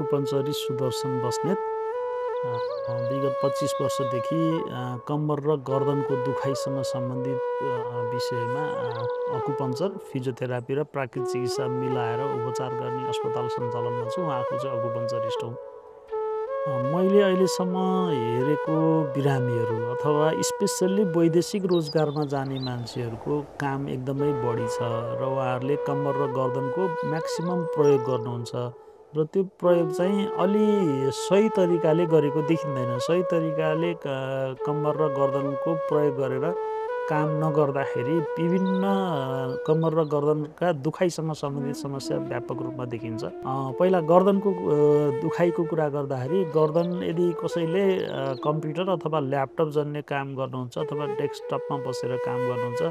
अकुपञ्चरी सुदर्शन बस्नेत विगत 25 वर्षदेखि कम्मर र गर्दनको दुखाइसँग सम्बन्धित विषयमा अकुपञ्चर, फिजियोथेरापी र प्राकृतिक चिकित्सा मिलाएर उपचार गर्ने अस्पताल सञ्चालनमा छु। म आफू चाहिँ अकुपञ्चरिस्ट हुँ। मैले अहिलेसम्म हेरेको बिरामीहरू अथवा स्पेसल्ली वैदेशिक रोजगारमा जाने मान्छेहरूको काम एकदमै बढी छ र उहाँहरूले कम्मर र गर्दनको म्याक्सिमम प्रयोग गर्नुहुन्छ र त्यो प्रयोग चाहिँ अलि सही तरिकाले गरेको देखिँदैन। सही तरिकाले कम्मर र गर्दनको प्रयोग गरेर काम नगर्दाखेरि विभिन्न कम्मर र गर्दनका दुखाइसँग सम्बन्धित समस्या व्यापक रूपमा देखिन्छ। पहिला गर्दनको दुखाइको कुरा गर्दाखेरि गर्दन यदि कसैले कम्प्युटर अथवा ल्यापटप जन्य काम गर्नुहुन्छ अथवा डेस्कटपमा बसेर काम गर्नुहुन्छ,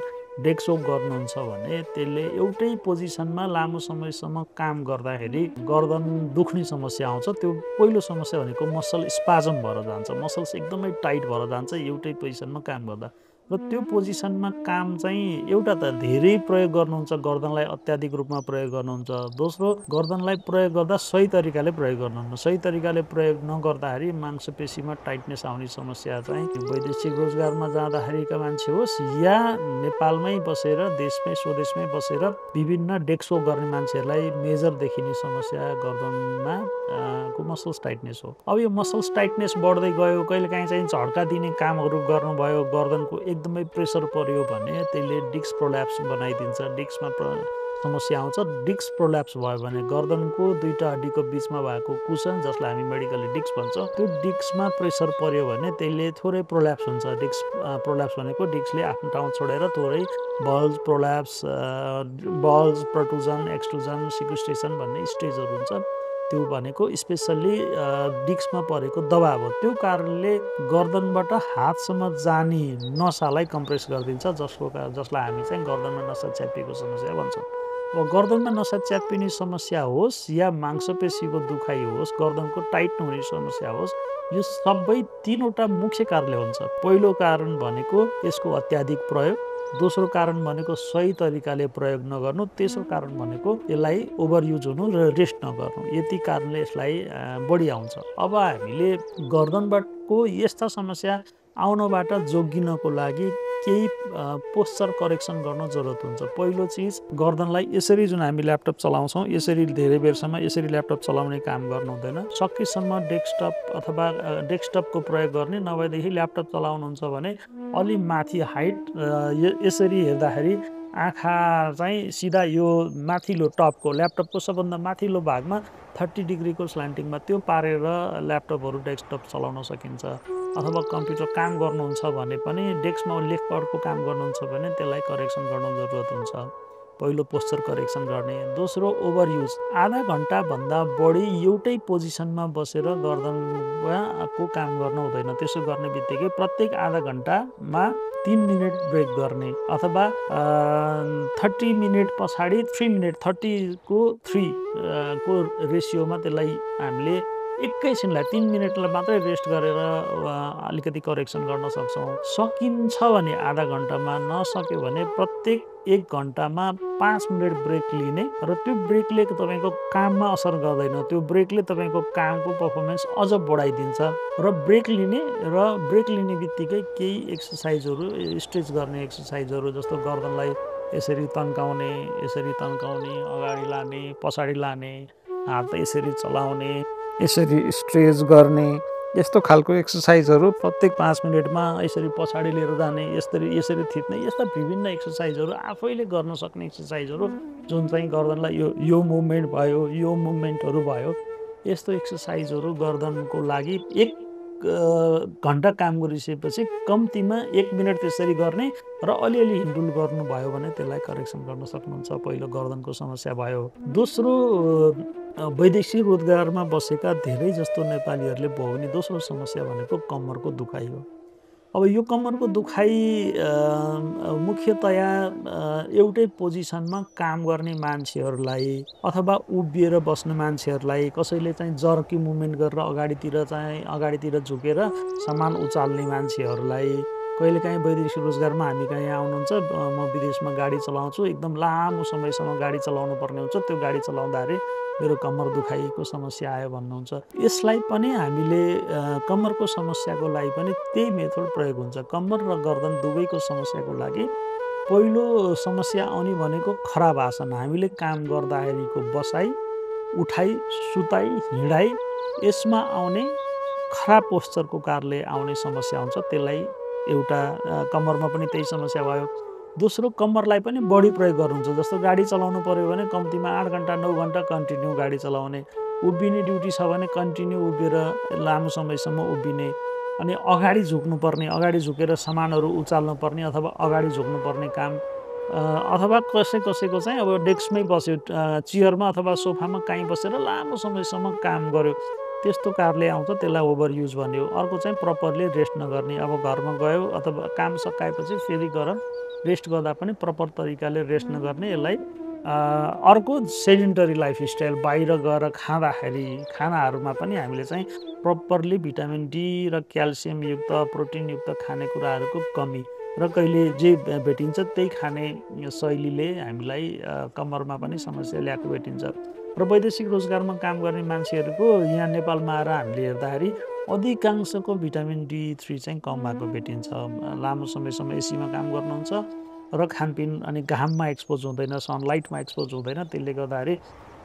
डेस्क वर्क गर्नुहुन्छ भने त्यसले एउटै पोजिसनमा लामो समयसम्म काम गर्दाखेरि गर्दन दुख्ने समस्या आउँछ। त्यो पहिलो समस्या भनेको मसल स्पाजम भएर जान्छ, मसल्स एकदमै टाइट भएर जान्छ एउटै पोजिसनमा काम गर्दा। र त्यो पोजिसनमा काम चाहिँ एउटा त धेरै प्रयोग गर्नुहुन्छ, गर्दनलाई अत्याधिक रूपमा प्रयोग गर्नुहुन्छ। दोस्रो, गर्दनलाई प्रयोग गर्दा सही तरिकाले प्रयोग गर्नुहुन्न। सही तरिकाले प्रयोग नगर्दाखेरि मांसपेशीमा टाइटनेस आउने समस्या चाहिँ वैदेशिक रोजगारमा जाँदाखेरिका मान्छे होस् या नेपालमै बसेर देशमै स्वदेशमै बसेर विभिन्न डेस्क वर्क गर्ने मान्छेहरूलाई मेजर देखिने समस्या गर्दनमा को मसल्स टाइटनेस हो। अब यो मसल्स टाइटनेस बढ्दै गयो, कहिलेकाहीँ चाहिँ झड्का दिने कामहरू गर्नुभयो, गर्दनको एकदमै प्रेसर पर्यो भने त्यसले डिस्क प्रोल्याप्स बनाइदिन्छ। डिस्कमा समस्या आउँछ। डिस्क प्रोल्याप्स भयो भने गर्दनको दुईटा हड्डीको बिचमा भएको कुसन, जसलाई हामी मेडिकली डिस्क भन्छौँ, त्यो डिस्कमा प्रेसर पर्यो भने त्यसले थोरै प्रोल्याप्स हुन्छ। डिस्क प्रोल्याप्स भनेको डिस्कले आफ्नो ठाउँ छोडेर थोरै बल्ज, प्रोल्याप्स, बल्ज, प्रोट्रुजन, एक्सट्रुजन, सिक्वेस्ट्रेसन भन्ने स्टेजहरू हुन्छ। त्यो भनेको स्पेसल्ली डिस्कमा परेको दबाव हो। त्यो कारणले गर्दनबाट हातसम्म जाने नसालाई कम्प्रेस गरिदिन्छ, जसलाई हामी चाहिँ गर्दनमा नसा च्यापिएको समस्या भन्छौँ। अब गर्दनमा नसा च्यापिने समस्या होस् या मांसपेशीको दुखाइ होस्, गर्दनको टाइट नहुने समस्या होस्, यो सबै तीनवटा मुख्य कारणले हुन्छ। पहिलो कारण भनेको यसको अत्याधिक प्रयोग, दोस्रो कारण भनेको सही तरिकाले प्रयोग नगर्नु, तेस्रो कारण भनेको यसलाई ओभरयुज हुनु र रेस्ट नगर्नु। यति कारणले यसलाई बढी आउँछ। अब हामीले गर्दनबाटको यस्ता समस्या आउनबाट जोगिनको लागि केही पोस्चर करेक्सन गर्न जरुरत हुन्छ। पहिलो चिज, गर्दनलाई यसरी जुन हामी ल्यापटप चलाउँछौँ यसरी धेरै बेरसम्म यसरी ल्यापटप चलाउने काम गर्नु हुँदैन। सकेसम्म डेस्कटप अथवा डेस्कटपको प्रयोग गर्ने, नभएदेखि ल्यापटप चलाउनुहुन्छ भने अलि माथि हाइट, यसरी हेर्दाखेरि आँखा चाहिँ सिधा यो माथिल्लो टपको ल्यापटपको सबभन्दा माथिल्लो भागमा 30 डिग्रीको स्ल्यान्टिङमा त्यो पारेर ल्यापटपहरू डेस्कटप चलाउन सकिन्छ। अथवा कम्प्युटर काम गर्नुहुन्छ भने पनि डेस्कमा लेखपढको काम गर्नुहुन्छ भने त्यसलाई करेक्सन गर्न जरुरत हुन्छ। पहिलो पोस्चर करेक्सन गर्ने। दोस्रो, ओभरयुज। आधा घन्टाभन्दा बढी एउटै पोजिसनमा बसेर गर्दनको काम गर्न हुँदैन। त्यसो गर्ने बित्तिकै प्रत्येक आधा घन्टामा 3 मिनट ब्रेक गर्ने अथवा 30 मिनट पछाडि 3 मिनट, 30 को 3 को रेसियोमा त्यसलाई हामीले एकैछिनलाई 3 मिनटलाई मात्रै रेस्ट गरेर अलिकति करेक्सन गर्न सक्छौँ। सकिन्छ भने आधा घन्टामा, नसक्यो भने प्रत्येक 1 घन्टामा 5 मिनट ब्रेक लिने र त्यो ब्रेकले तपाईँको काममा असर गर्दैन। त्यो ब्रेकले तपाईँको कामको पर्फर्मेन्स अझ बढाइदिन्छ। र ब्रेक लिने बित्तिकै केही एक्सर्साइजहरू, स्ट्रेच गर्ने एक्सर्साइजहरू, जस्तो गर्दनलाई यसरी तन्काउने, अगाडि लाने, पछाडि लाने, हात यसरी चलाउने, यसरी स्ट्रेच गर्ने, यस्तो खालको एक्सर्साइजहरू प्रत्येक 5 मिनटमा यसरी पछाडि लिएर जाने, यसरी थिच्ने, यस्ता विभिन्न एक्सर्साइजहरू आफैले गर्न सक्ने एक्सर्साइजहरू जुन चाहिँ गर्दनलाई यो मुभमेन्ट भयो, यो मुभमेन्टहरू भयो, यस्तो एक्सर्साइजहरू गर्दनको लागि 1 घन्टा काम गरिसकेपछि कम्तीमा 1 मिनट त्यसरी गर्ने र अलिअलि हिन्डुल गर्नुभयो भने त्यसलाई करेक्सन गर्न सक्नुहुन्छ। पहिलो गर्दनको समस्या भयो। दोस्रो, वैदेशिक रोजगारमा बसेका धेरै जस्तो नेपालीहरूले भोग्ने दोस्रो समस्या भनेको कम्मरको दुखाइ हो। अब यो कम्मरको दुखाइ मुख्यतया एउटै पोजिसनमा काम गर्ने मान्छेहरूलाई अथवा उभिएर बस्ने मान्छेहरूलाई, कसैले चाहिँ जर्की मुभमेन्ट गरेर अगाडितिर झुकेर सामान उचाल्ने मान्छेहरूलाई, कहिलेकाहीँ वैदेशिक रोजगारमा हामी कहीँ आउनुहुन्छ, म विदेशमा गाडी चलाउँछु, एकदम लामो समयसम्म गाडी चलाउनु पर्ने हुन्छ, त्यो गाडी चलाउँदाखेरि मेरो कम्मर दुखाइको समस्या आयो भन्नुहुन्छ। यसलाई पनि हामीले कम्मरको समस्याको लागि पनि त्यही मेथड प्रयोग हुन्छ। कम्मर र गर्दन दुवैको समस्याको लागि पहिलो समस्या आउने भनेको खराब आसन। हामीले काम गर्दाखेरिको बसाइ, उठाइ, सुताइ, हिँडाइ, यसमा आउने खराब पोस्चरको कारणले आउने समस्या हुन्छ। त्यसलाई एउटा कम्मरमा पनि त्यही समस्या भयो। दोस्रो, कम्मरलाई पनि बढी प्रयोग गर्नुहुन्छ। जस्तो गाडी चलाउनु पर्यो भने कम्तीमा 8 घन्टा 9 घन्टा कन्टिन्यू गाडी चलाउने, उभिने ड्युटी छ भने कन्टिन्यू उभिएर लामो समयसम्म उभिने, अनि अगाडि झुक्नुपर्ने, अगाडि झुकेर सामानहरू उचाल्नु पर्ने अथवा अगाडि झुक्नुपर्ने काम, अथवा कसैको चाहिँ अब डेस्कमै बस्यो, चेयरमा अथवा सोफामा कहीँ बसेर लामो समयसम्म काम गर्यो, त्यस्तो कारणले आउँछ। त्यसलाई ओभर युज भन्यो। अर्को चाहिँ प्रपरली रेस्ट नगर्ने। अब घरमा गयो अथवा काम सकाएपछि फेरि गएर रेस्ट गर्दा पनि प्रपर तरिकाले रेस्ट नगर्ने, यसलाई अर्को सेडेन्टरी लाइफस्टाइल, बाहिर गएर खाँदाखेरि खानाहरूमा पनि हामीले चाहिँ प्रपरली भिटामिन डी र क्याल्सियमयुक्त प्रोटिनयुक्त खानेकुराहरूको कमी र कहिले जे भेटिन्छ त्यही खाने शैलीले हामीलाई कम्मरमा पनि समस्या ल्याएको भेटिन्छ। र वैदेशिक रोजगारमा काम गर्ने मान्छेहरूको यहाँ नेपालमा आएर हामीले हेर्दाखेरि अधिकांशको भिटामिन D3 चाहिँ कम भएको भेटिन्छ। लामो समयसम्म एसीमा काम गर्नुहुन्छ र खानपिन अनि घाममा एक्सपोज हुँदैन, सनलाइटमा एक्सपोज हुँदैन, त्यसले गर्दाखेरि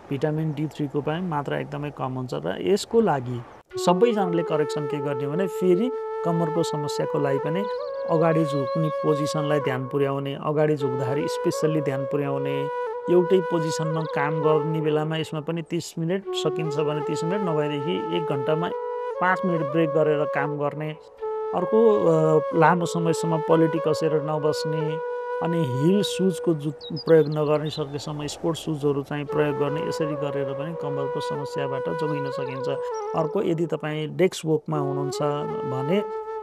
भिटामिन D3 को पनि मात्रा एकदमै कम हुन्छ। र यसको लागि सबैजनाले करेक्सन के गर्ने भने फेरि कम्मरको समस्याको लागि पनि अगाडि झुक्ने पोजिसनलाई ध्यान पुर्याउने, अगाडि झुक्दाखेरि स्पेसल्ली ध्यान पुर्याउने, एउटै पोजिसनमा काम गर्ने बेलामा यसमा पनि 30 मिनट सकिन्छ भने 30 मिनट, नभएदेखि 1 घन्टामा 5 मिनट ब्रेक गरेर काम गर्ने। अर्को, लामो समयसम्म पलेटी कसेर नबस्ने, अनि हिल सुजको प्रयोग नगर्ने, सकेसम्म स्पोर्ट्स सुजहरू चाहिँ प्रयोग गर्ने। यसरी गरेर पनि कम्मरको समस्याबाट जोगिन सकिन्छ। अर्को, यदि तपाईँ डेस्क वर्कमा हुनुहुन्छ भने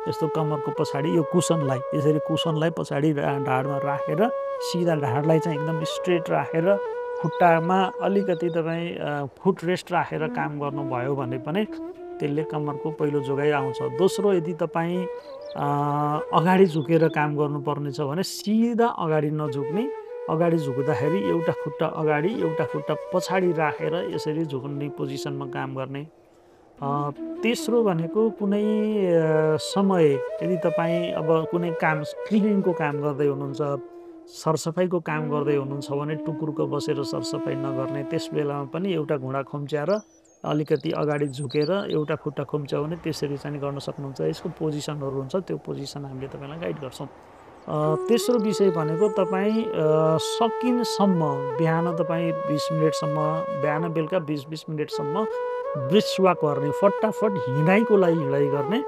यस्तो कम्मरको पछाडि यो कुसनलाई, यसरी कुसनलाई पछाडि ढाडमा राखेर सिधा ढाडलाई चाहिँ एकदम स्ट्रेट राखेर खुट्टामा अलिकति तपाईँ फुट रेस्ट राखेर काम गर्नुभयो भने पनि त्यसले कम्मरको पहिलो जोगाइ आउँछ। दोस्रो, यदि तपाईँ अगाडि झुकेर काम गर्नुपर्ने छ भने सिधा अगाडि नझुक्ने, अगाडि झुक्दाखेरि एउटा खुट्टा अगाडि एउटा खुट्टा पछाडि राखेर यसरी झुक्ने पोजिसनमा काम गर्ने। तेस्रो भनेको कुनै समय यदि तपाईँ अब कुनै काम क्लिनिङको काम गर्दै हुनुहुन्छ, सरसफाइको काम गर्दै हुनुहुन्छ भने टुकुरको बसेर सरसफाइ नगर्ने। त्यस बेलामा पनि एउटा घुँडा खुम्च्याएर अलिकति अगाडि झुकेर एउटा खुट्टा खुम्च्यायो भने त्यसरी चाहिँ गर्न सक्नुहुन्छ। यसको पोजिसनहरू हुन्छ, त्यो पोजिसन हामीले तपाईँलाई गाइड गर्छौँ। तेस्रो विषय भनेको तपाईँ सकिनसम्म बिहान तपाईँ 20 मिनटसम्म, बिहान बेलुका 20-20 मिनटसम्म ब्रिस्क वाक गर्ने, फटाफट हिँडाइको लागि हिँडाइ गर्ने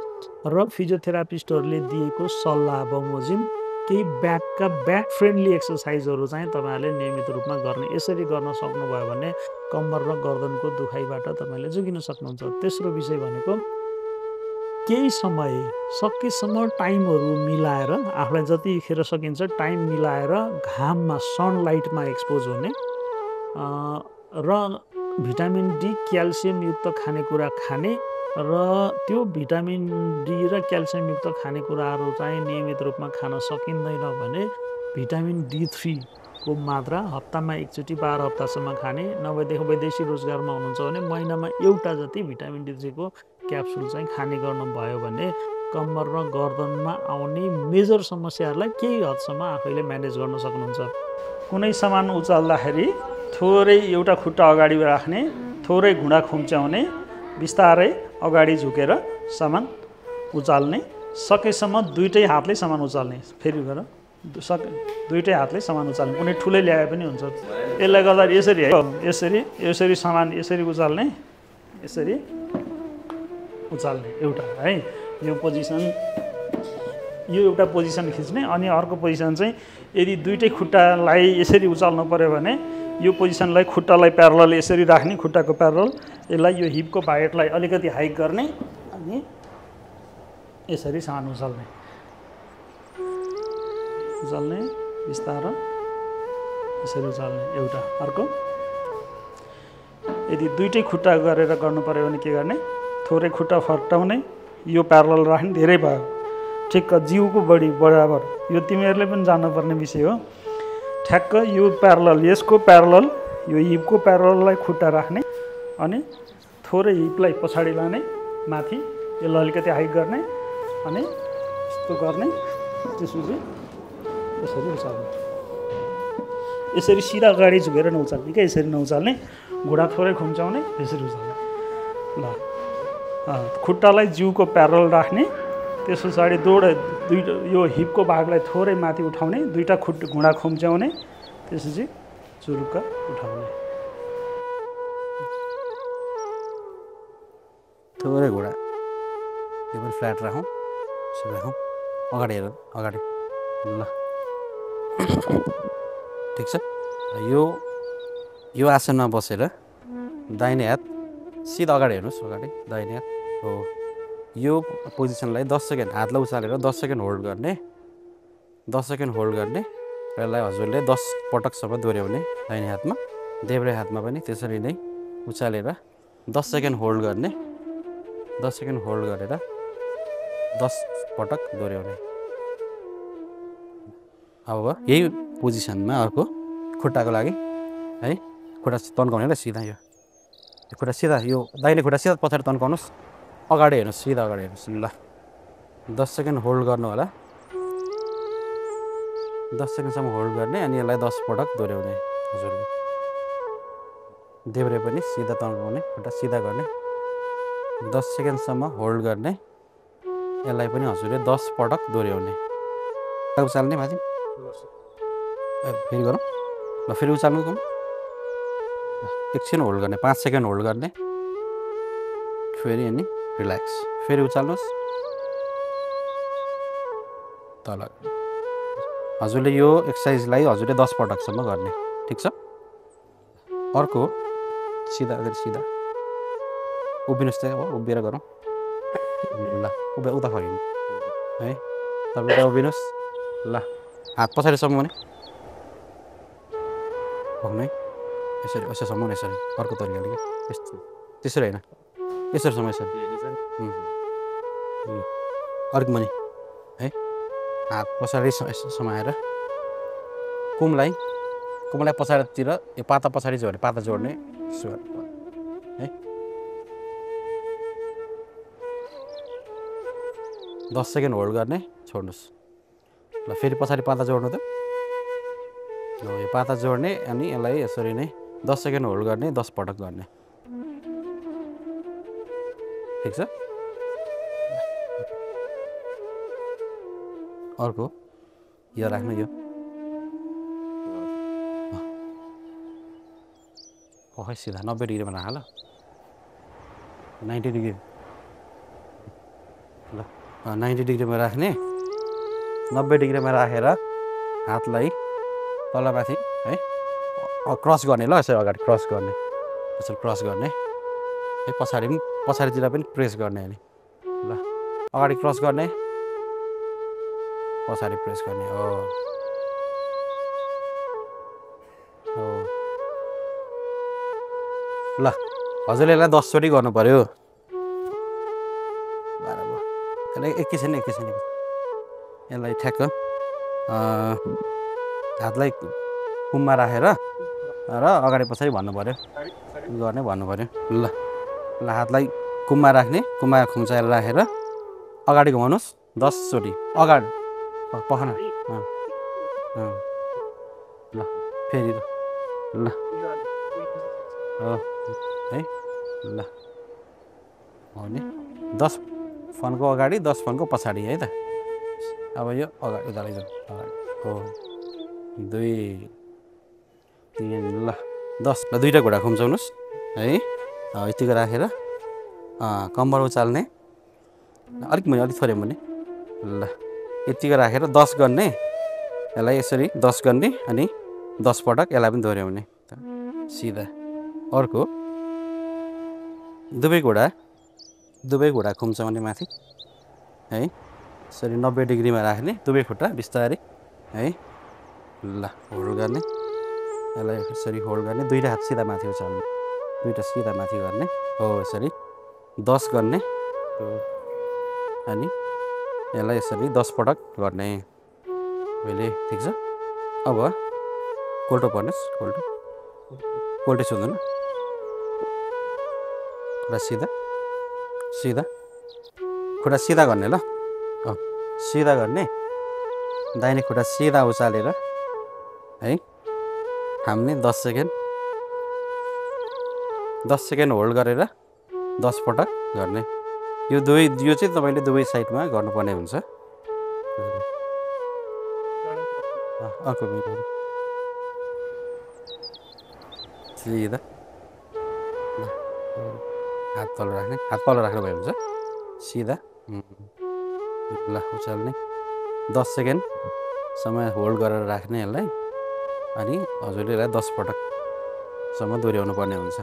र फिजियोथेरापिस्टहरूले दिएको सल्लाह बमोजिम केही ब्याक फ्रेन्डली एक्सर्साइजहरू चाहिँ तपाईँहरूले नियमित रूपमा गर्ने। यसरी गर्न सक्नुभयो भने कम्मर र गर्दनको दुखाइबाट तपाईँले जोगिन सक्नुहुन्छ। तेस्रो विषय भनेको केही समय सकेसम्म टाइमहरू मिलाएर, आफूलाई जतिखेर सकिन्छ टाइम मिलाएर घाममा सनलाइटमा एक्सपोज हुने र भिटामिन डी क्याल्सियमयुक्त खानेकुरा खाने, र त्यो भिटामिन डी र क्याल्सियमयुक्त खानेकुराहरू चाहिँ नियमित रूपमा खान सकिँदैन भने भिटामिन D3 को मात्रा हप्तामा एकचोटि 12 हप्तासम्म खाने, नभएदेखि वैदेशिक रोजगारमा हुनुहुन्छ भने महिनामा एउटा जति भिटामिन D3 को क्याप्सुल चाहिँ खाने गर्नुभयो भने कम्मर र गर्दनमा आउने मेजर समस्याहरूलाई केही हदसम्म आफैले म्यानेज गर्न सक्नुहुन्छ। कुनै सामान उचाल्दाखेरि थोरै एउटा खुट्टा अगाडि राख्ने, थोरै घुँडा खुम्च्याउने, बिस्तारै अगाडि झुकेर सामान उचाल्ने, सकेसम्म दुईटै हातले सामान उचाल्ने, फेरि गएर दुईटै हातले सामान उचाल्ने, कुनै ठुलै ल्याए पनि हुन्छ। यसलाई गर्दा यसरी है, यसरी सामान यसरी उचाल्ने, यसरी उचाल्ने एउटा है, यो पोजिसन, यो एउटा पोजिसन खिच्ने। अनि अर्को पोजिसन चाहिँ यदि दुईटै खुट्टालाई यसरी उचाल्नु पर्यो भने यो पोजिसनलाई खुट्टालाई प्यारलल यसरी राख्ने, खुट्टाको प्यारलल, यसलाई यो हिपको भाइटलाई अलिकति हाइक गर्ने अनि यसरी सामान उचाल्ने बिस्तारो यसरी उचाल्ने एउटा। अर्को, यदि दुईटै खुट्टा गरेर गर्नु पर्यो भने के गर्ने, थोरै खुट्टा फर्टाउने, यो प्यारलल राख्ने, धेरै भयो, ठिक्क जिउको बढी बराबर। यो तिमीहरूले पनि जान्नुपर्ने विषय हो। ठ्याक्क यो प्यारलल, यसको प्यारलल, यो हिपको प्यारलललाई खुट्टा राख्ने अनि थोरै हिपलाई पछाडि लाने, माथि यसलाई अलिकति हाइट गर्ने अनि यस्तो गर्ने, त्यसपछि यसरी उचाल्ने। यसरी सिधा अगाडि झुकेर नउचाल्ने क्या, यसरी नउचाल्ने, घुँडा थोरै खुम्चाउने, यसरी उचाल्ने। ल खुट्टालाई जिउको प्यारल राख्ने, त्यस पछाडि दुईटा यो हिपको भागलाई थोरै माथि उठाउने, दुईटा घुँडा खुम्च्याउने, त्यसपछि चुरुक्क उठाउने। थोरै घुँडा यो पनि फ्ल्याट राखौँ, राखौँ, अगाडि हेर, अगाडि। ल ठिक छ। यो आसनमा बसेर दाहिने हात सिधा अगाडि हेर्नुहोस्, अगाडि दाहिने हात हो। यो पोजिसनलाई 10 सेकेन्ड हातलाई उचालेर 10 सेकेन्ड होल्ड गर्ने, 10 सेकेन्ड होल्ड गर्ने र यसलाई हजुरले 10 पटकसम्म दोहोऱ्याउने दाहिने हातमा। देब्रे हातमा पनि त्यसरी नै उचालेर 10 सेकेन्ड होल्ड गर्ने, 10 सेकेन्ड होल्ड गरेर 10 पटक दोहोऱ्याउने। अब यही पोजिसनमा अर्को खुट्टाको लागि है, खुट्टा तन्काउने र सिधा, यो खुट्टा सिधा, यो दाहिने खुट्टा सिधा पछाडि तन्काउनुहोस्, अगाडि हेर्नुहोस्, सिधा अगाडि हेर्नुहोस्। ल 10 सेकेन्ड होल्ड गर्नु होला, 10 सेकेन्डसम्म होल्ड गर्ने अनि यसलाई 10 पटक दोहोऱ्याउने हजुरले। देब्रे पनि सिधा तन्काउने, खुट्टा सिधा गर्ने, 10 सेकेन्डसम्म होल्ड गर्ने, यसलाई पनि हजुरले 10 पटक दोहोऱ्याउने। उचाल्ने माथि, फेरि गरौँ। ल फेरि उचाल्नु, एकछिन होल्ड गर्ने, 5 सेकेन्ड होल्ड गर्ने, फेरि अनि रिल्याक्स, फेरि उचाल्नुहोस् तल। हजुरले यो एक्सर्साइजलाई हजुरले 10 पटकसम्म गर्ने, ठिक छ। अर्को सिधा अगाडि, सिधा उभिनुहोस् त, हो उभिएर गरौँ। ल उता फर्किनु है, तपाईँ उभिनुहोस्। ल हात पछाडि समाउने, है यसरी, यसरी समाउने, यसरी अर्को तरिकाले क्या, यस्तो त्यसरी होइन, यसरी समय, यसरी अर्को मुनि है, हात पछाडि समाएर कुमलाई पछाडितिर, यो पाता पछाडि जोड्ने, पाता जोड्ने है। 10 सेकेन्ड होल्ड गर्ने, छोड्नुहोस्। ल फेरि पछाडि पाता जोड्नु त, यो पाता जोड्ने अनि यसलाई यसरी नै 10 सेकेन्ड होल्ड गर्ने, 10 पटक गर्ने, ठिक छ। अर्को यो राख्नु, यो खै सिधा 90 डिग्रीमा राख ल, 90 डिग्री, ल 90 डिग्रीमा राख्ने, 90 डिग्रीमा राखेर हातलाई तलमाथि है क्रस गर्ने, ल यसरी अगाडि क्रस गर्ने, यसरी क्रस गर्ने है, पछाडितिर पनि प्रेस गर्ने अनि ल अगाडि क्रस गर्ने, पछाडि प्रेस गर्ने, हो ल हजुरले यसलाई 10 चोटि गर्नु पर्यो। एकैछिन यसलाई ठ्याक्क हातलाई कुममा राखेर र अगाडि पछाडि भन्नु पर्यो, गर्ने भन्नु पर्यो। ल हातलाई कुममा राख्ने, कुममा खुम्चाएर राखेर अगाडि घुमाउनुहोस् 10 चोटि, अगाडि पखना, ल फेरि, ल हो है, ल हो नि 10 फन्को अगाडि, 10 फन्को पछाडि है त। अब यो अगाडि उता लैजाउँ, अगाडि हो 2 3 ल 10, ल दुईवटा घुँडा खुम्चाउनुहोस् है, यतिको राखेर कम्बर उचाल्ने, अलिक मुनि, अलिक थोरै मुनि, ल यतिको राखेर 10 गर्ने, यसलाई यसरी 10 गर्ने अनि 10 पटक यसलाई पनि दोहोऱ्याउने सिधा। अर्को दुवै घुँडा खुम्चाउने माथि है, यसरी 90 डिग्रीमा राख्ने, दुवै खुट्टा बिस्तारै है, ल होल्ड गर्ने, यसलाई यसरी होल्ड गर्ने, दुईवटा हात सिधा माथि उचाल्ने, दुईवटा सिधा माथि गर्ने, हो यसरी 10 गर्ने अनि यसलाई यसरी 10 पटक गर्ने। अहिले ठिक छ। अब कोल्टो पर्नुहोस्, कोल्टे सुन्दैन। खुट्टा सिधा सिधा, खुट्टा सिधा गर्ने ल। सिधा गर्ने, दाहिने खुट्टा सिधा उचालेर है थाम्ने। 10 सेकेन्ड होल्ड गरेर 10 पटक गर्ने। यो चाहिँ तपाईँले दुवै साइडमा गर्नुपर्ने हुन्छ। सिधा हात तल राख्ने, हात तल राख्नु भयो हुन्छ सिधा। ल उचाल्ने, 10 सेकेन्डसम्म होल्ड गरेर राख्ने यसलाई। अनि हजुरले यसलाई 10 पटकसम्म दोहोऱ्याउनु पर्ने हुन्छ।